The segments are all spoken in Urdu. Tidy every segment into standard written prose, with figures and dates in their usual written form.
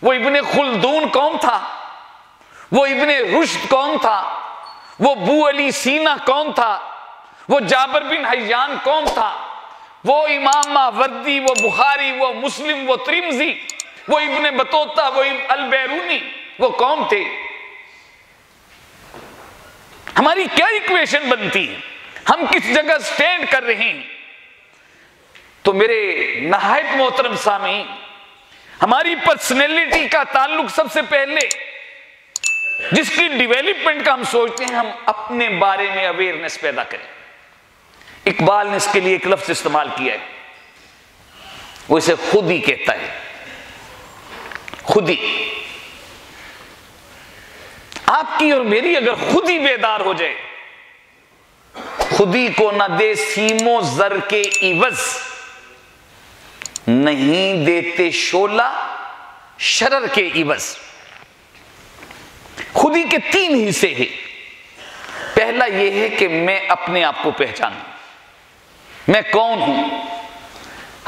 وہ ابن خلدون کون تھا؟ وہ ابن رشد کون تھا؟ وہ ابو علی سینا کون تھا؟ وہ جابر بن حیان کون تھا؟ وہ امام ماوردی، وہ بخاری، وہ مسلم، وہ ترمذی، وہ ابن بطوطہ، وہ البیرونی، وہ کون تھے؟ ہماری کیا ایکویشن بنتی ہے؟ ہم کس جگہ سٹینڈ کر رہے ہیں؟ تو میرے نہایت محترم سامعین، ہماری پرسنالٹی کا تعلق سب سے پہلے جس کی ڈیویلپمنٹ کا ہم سوچتے ہیں، ہم اپنے بارے میں اویئرنس پیدا کریں۔ اقبال نے اس کے لیے ایک لفظ استعمال کیا ہے، وہ اسے خود ہی کہتا ہے، خود ہی۔ آپ کی اور میری اگر خود ہی بیدار ہو جائے، خودی کو نہ دے سیم و زر کے عوض، نہیں دیتے شعلہ شرر کے عوض۔ خودی کے 3 حصے ہیں۔ پہلا یہ ہے کہ میں اپنے آپ کو پہچانوں، میں کون ہوں۔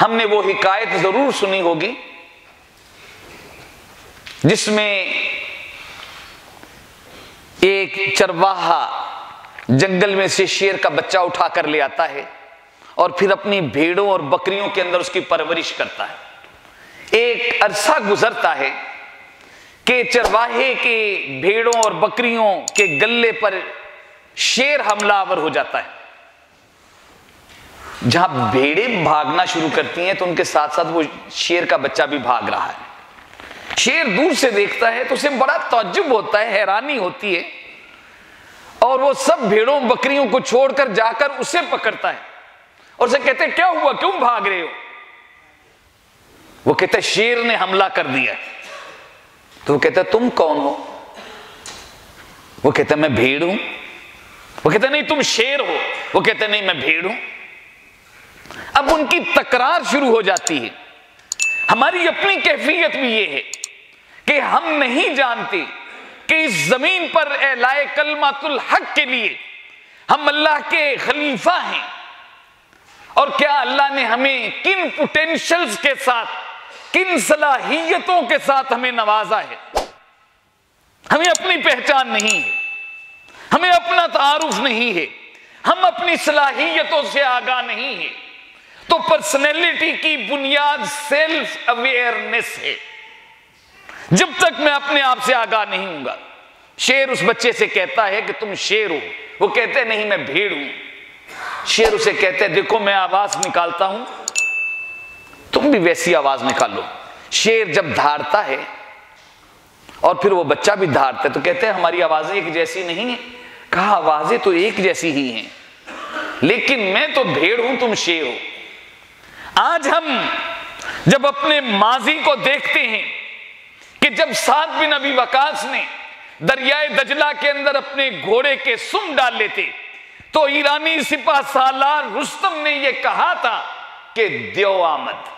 ہم نے وہ حکایت ضرور سنی ہوگی جس میں ایک چرواہا جنگل میں سے شیر کا بچہ اٹھا کر لے آتا ہے اور پھر اپنی بھیڑوں اور بکریوں کے اندر اس کی پرورش کرتا ہے۔ ایک عرصہ گزرتا ہے کہ چرواہے کے بھیڑوں اور بکریوں کے گلے پر شیر حملہ آور ہو جاتا ہے۔ جہاں بھیڑیں بھاگنا شروع کرتی ہیں تو ان کے ساتھ ساتھ وہ شیر کا بچہ بھی بھاگ رہا ہے۔ شیر دور سے دیکھتا ہے تو اسے بڑا تعجب ہوتا ہے، حیرانی ہوتی ہے، اور وہ سب بھیڑوں بکریوں کو چھوڑ کر جا کر اسے پکڑتا ہے اور اسے کہتے ہیں کیا ہوا، کیوں بھاگ رہے ہو؟ وہ کہتا ہے شیر نے حملہ کر دیا۔ تو وہ کہتا ہے تم کون ہو؟ وہ کہتا ہے میں بھیڑ ہوں۔ وہ کہتا ہے نہیں تم شیر ہو۔ وہ کہتا ہے نہیں میں بھیڑ ہوں۔ اب ان کی تکرار شروع ہو جاتی ہے۔ ہماری اپنی کیفیت بھی یہ ہے کہ ہم نہیں جانتے کہ اس زمین پر اعلاء کلمۃ الحق کے لیے ہم اللہ کے خلیفہ ہیں، اور کیا اللہ نے ہمیں کن پوٹینشلز کے ساتھ، کن صلاحیتوں کے ساتھ ہمیں نوازا ہے۔ ہمیں اپنی پہچان نہیں ہے، ہمیں اپنا تعارف نہیں ہے، ہم اپنی صلاحیتوں سے آگاہ نہیں ہیں۔ تو پرسنالٹی کی بنیاد سیلف اویئرنس ہے۔ جب تک میں اپنے آپ سے آگاہ نہیں ہوں گا، شیر اس بچے سے کہتا ہے کہ تم شیر ہو۔ وہ کہتے ہیں نہیں میں بھیڑ ہوں۔ شیر اسے کہتے ہیں دیکھو میں آواز نکالتا ہوں، تم بھی ویسی آواز نکالو۔ شیر جب دھاڑتا ہے اور پھر وہ بچہ بھی دھاڑتا ہے تو کہتے ہیں ہماری آوازیں ایک جیسی نہیں ہیں۔ کہا آوازیں تو ایک جیسی ہی ہیں، لیکن میں تو بھیڑ ہوں، تم شیر ہو۔ آج ہم جب اپنے ماضی کو دیکھتے ہیں کہ جب سعد بن ابی وقاص نے دریائے دجلہ کے اندر اپنے گھوڑے کے سم ڈال لیتے تو ایرانی سپہ سالار رستم نے یہ کہا تھا کہ دیو آمد۔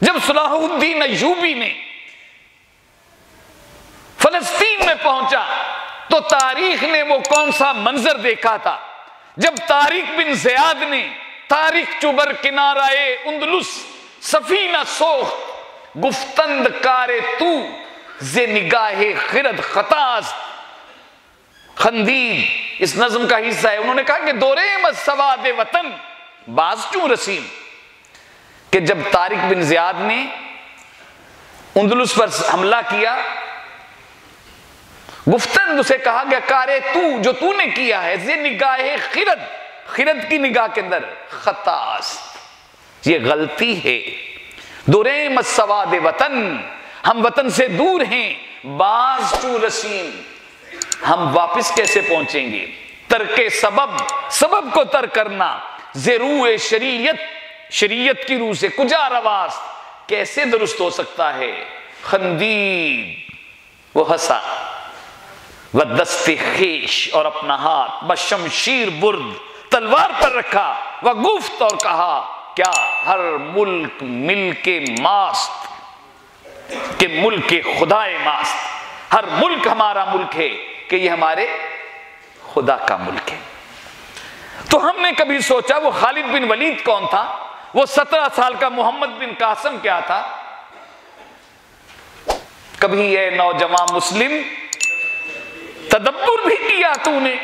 جب صلاح الدین ایوبی نے فلسطین میں پہنچا تو تاریخ نے وہ کون سا منظر دیکھا تھا؟ جب طارق بن زیاد نے تاریخ چبر کنارائے اندلس سفینہ سوخت گفتند کار تو ز نگاہ خرد خطاست خندید، اس نظم کا حصہ ہے۔ انہوں نے کہا کہ دورے مز سواد وطن باز کیوں رسیم، کہ جب طارق بن زیاد نے اندلس پر حملہ کیا، گفتند اسے کہا گیا کارے تو جو تو نے کیا ہے، ز نگاہ خرد، خرد کی نگاہ کے اندر خطاست، یہ غلطی ہے۔ دوریم السواد وطن، ہم وطن سے دور ہیں، باز تو رسیم، ہم واپس کیسے پہنچیں گے؟ ترک سبب، سبب کو ترک کرنا، ضرور شریعت، شریعت کی روح سے کجا رواست کیسے درست ہو سکتا ہے؟ خندید، وہ ہنسا، و دست خیش، اور اپنا ہاتھ بشمشیر برد تلوار پر رکھا، وہ گفت، اور کہا کیا ہر ملک ملک ماست، کہ ملک خدائے ماست، ہر ملک ہمارا ملک ہے کہ یہ ہمارے خدا کا ملک ہے۔ تو ہم نے کبھی سوچا وہ خالد بن ولید کون تھا؟ وہ 17 سال کا محمد بن قاسم کیا تھا؟ کبھی اے نوجوان مسلم تدبر بھی کیا تو نے؟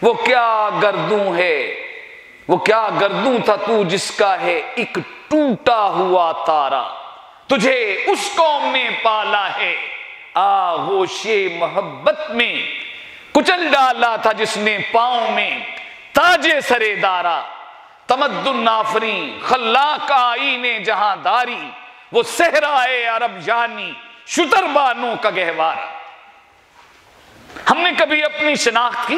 وہ کیا گردوں ہے، وہ کیا گردوں تھا تو جس کا ہے ایک ٹوٹا ہوا تارا، تجھے اس قوم نے پالا ہے آغوش محبت میں، کچل ڈالا تھا جس نے پاؤں میں تاج سرے دارا، تمدن آفریں خلاق آئین جہاں داری، وہ صحرائے عرب یعنی شتر بانوں کا گہوارہ۔ ہم نے کبھی اپنی شناخت کی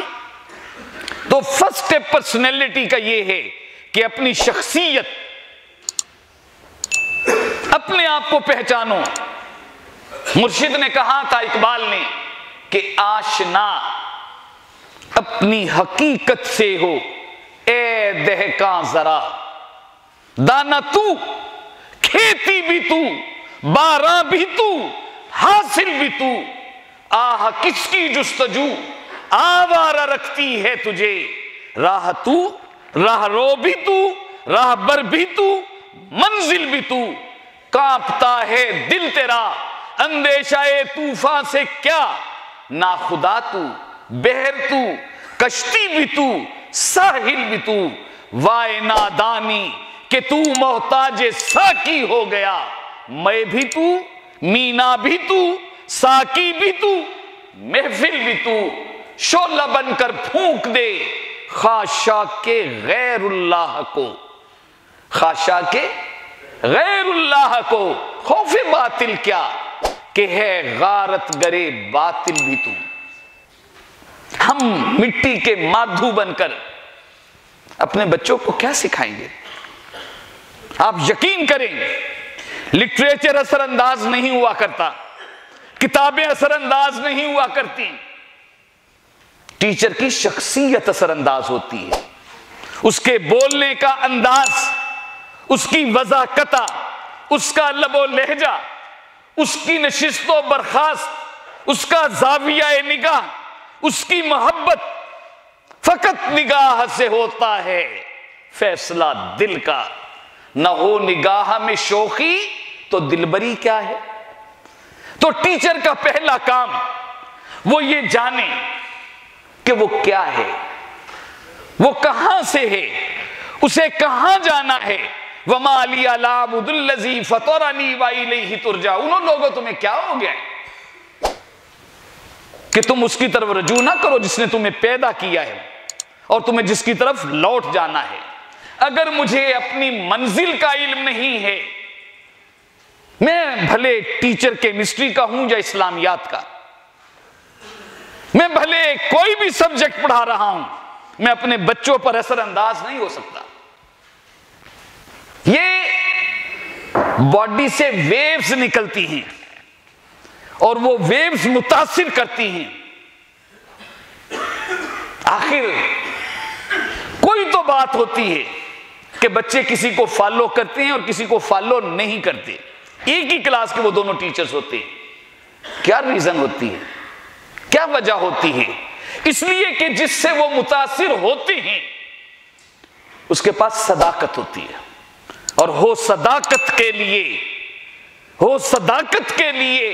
تو فرسٹ سٹیپ پرسنالٹی کا یہ ہے کہ اپنی شخصیت، اپنے آپ کو پہچانو۔ مرشد نے کہا تھا اقبال نے کہ آشنا اپنی حقیقت سے ہو اے دہقاں ذرا، دانا تو، کھیتی بھی تو، باراں بھی تو، حاصل بھی تو، آہ کس کی جستجو آوارہ رکھتی ہے تجھے، راہ تو، راہ رو بھی تو، راہ بر بھی تو، منزل بھی تو، کانپتا ہے دل تیرا اندیشہ طوفان سے کیا، ناخدا تو، بحر تو، کشتی بھی تو، ساحل بھی تو، وائے نادانی کہ تو محتاج ساقی ہو گیا، میں بھی تو، مینا بھی تو، ساقی بھی تو، محفل بھی تو، شعلہ بن کر پھونک دے خاشاں کے غیر اللہ کو، خاشاں کے غیر اللہ کو، خوف باطل کیا کہ ہے غارت گرے باطل بھی تو۔ ہم مٹی کے مادھو بن کر اپنے بچوں کو کیا سکھائیں گے؟ آپ یقین کریں لٹریچر اثر انداز نہیں ہوا کرتا، کتابیں اثر انداز نہیں ہوا کرتی، ٹیچر کی شخصیت اثر انداز ہوتی ہے، اس کے بولنے کا انداز، اس کی وضاحت، اس کا لب و لہجہ، اس کی نشست و برخاست، اس کا زاویہ نگاہ، اس کی محبت، فقط نگاہ سے ہوتا ہے فیصلہ دل کا، نہ ہو نگاہ میں شوخی تو دلبری کیا ہے۔ تو ٹیچر کا پہلا کام وہ یہ جانے کہ وہ کیا ہے، وہ کہاں سے ہے، اسے کہاں جانا ہے۔ وَمَا لِيَ لَا أَعْبُدُ الَّذِي فَطَرَنِي وَإِلَيْهِ تُرْجَعُونَ۔ انہوں لوگوں تمہیں کیا ہو گیا ہے کہ تم اس کی طرف رجوع نہ کرو جس نے تمہیں پیدا کیا ہے اور تمہیں جس کی طرف لوٹ جانا ہے۔ اگر مجھے اپنی منزل کا علم نہیں ہے، میں بھلے ٹیچر کیمسٹری کا ہوں یا اسلامیات کا، میں بھلے کوئی بھی سبجیکٹ پڑھا رہا ہوں، میں اپنے بچوں پر اثر انداز نہیں ہو سکتا۔ یہ باڈی سے ویوز نکلتی ہیں اور وہ ویوز متاثر کرتی ہیں۔ آخر کوئی تو بات ہوتی ہے کہ بچے کسی کو فالو کرتے ہیں اور کسی کو فالو نہیں کرتے، ایک ہی کلاس کے وہ دونوں ٹیچرز ہوتے ہیں۔ کیا ریزن ہوتی ہے، کیا وجہ ہوتی ہے؟ اس لیے کہ جس سے وہ متاثر ہوتے ہیں اس کے پاس صداقت ہوتی ہے، اور ہو صداقت کے لیے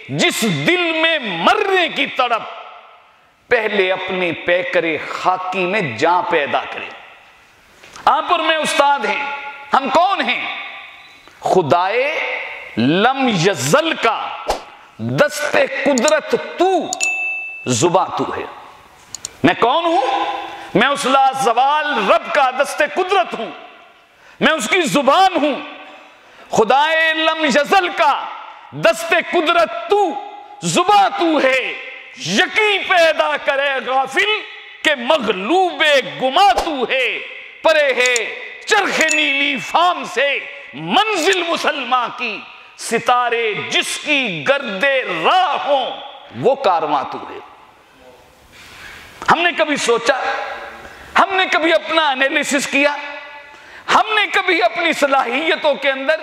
جس دل میں مرنے کی تڑپ، پہلے اپنے پیکرے خاکی میں جان پیدا کرے۔ آپ اور میں استاد ہیں، ہم کون ہیں؟ خدائے لم یزل کا دست قدرت تو، زباں تو ہے۔ میں کون ہوں؟ میں اس لازوال رب کا دست قدرت ہوں، میں اس کی زبان ہوں۔ خدائے لم یزل کا دست قدرت تو، زباں تو ہے۔ یقین پیدا کرے غافل کہ مغلوب گما تو ہے۔ پرے ہے چرخ نیلی فام سے منزل مسلمان کی، ستارے جس کی گرد راہ ہوں وہ کارواں تو ہے۔ ہم نے کبھی سوچا، ہم نے کبھی اپنا انالیسس کیا، ہم نے کبھی اپنی صلاحیتوں کے اندر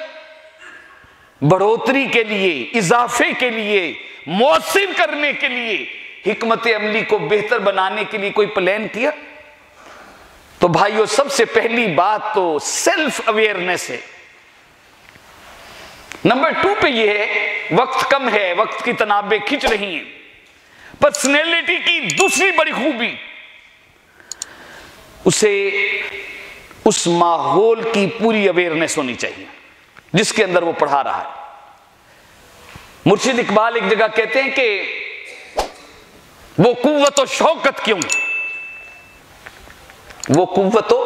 بڑھوتری کے لیے، اضافے کے لیے، مؤثر کرنے کے لیے، حکمت عملی کو بہتر بنانے کے لیے کوئی پلان کیا؟ تو بھائیو، سب سے پہلی بات تو سیلف اویئرنیس ہے۔ نمبر 2 پہ یہ ہے وقت کم ہے، وقت کی تنابیں کھنچ رہی ہیں. پرسنالٹی کی دوسری بڑی خوبی، اسے اس ماحول کی پوری اویئرنیس ہونی چاہیے جس کے اندر وہ پڑھا رہا ہے. مرشد اقبال ایک جگہ کہتے ہیں کہ وہ قوت و شوکت کیوں، وہ قوت و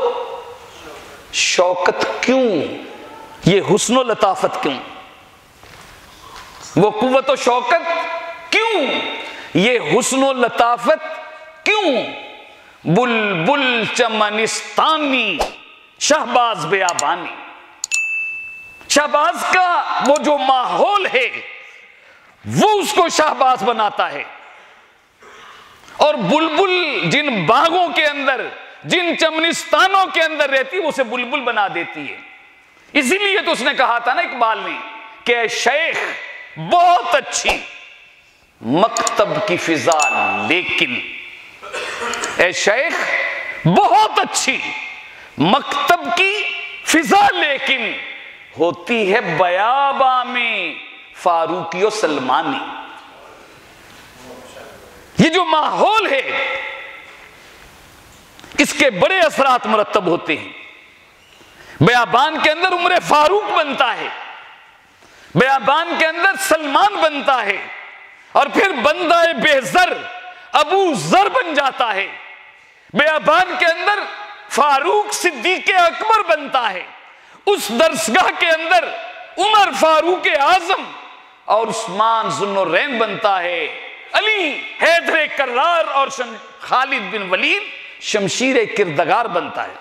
شوکت کیوں، یہ حسن و لطافت کیوں، وہ قوت و شوکت کیوں، یہ حسن و لطافت کیوں، بلبل چمنستانی شہباز بیابانی. شہباز کا وہ جو ماحول ہے وہ اس کو شہباز بناتا ہے، اور بلبل جن باغوں کے اندر، جن چمنستانوں کے اندر رہتی وہ اسے بلبل بنا دیتی ہے. اسی لیے تو اس نے کہا تھا نا اقبال نے کہ اے شیخ بہت اچھی مکتب کی فضا لیکن، اے شیخ بہت اچھی مکتب کی فضا لیکن ہوتی ہے بیاباں میں فاروقی و سلمانی. یہ جو ماحول ہے اس کے بڑے اثرات مرتب ہوتے ہیں. بیابان کے اندر عمر فاروق بنتا ہے، بیابان کے اندر سلمان بنتا ہے، اور پھر بندہ بے زر ابو ذر بن جاتا ہے. بیابان کے اندر فاروق صدیق اکبر بنتا ہے، اس درسگاہ کے اندر عمر فاروق اعظم اور عثمان ذو النورین بنتا ہے، علی حیدر کرار اور خالد بن ولید شمشیر کردگار بنتا ہے.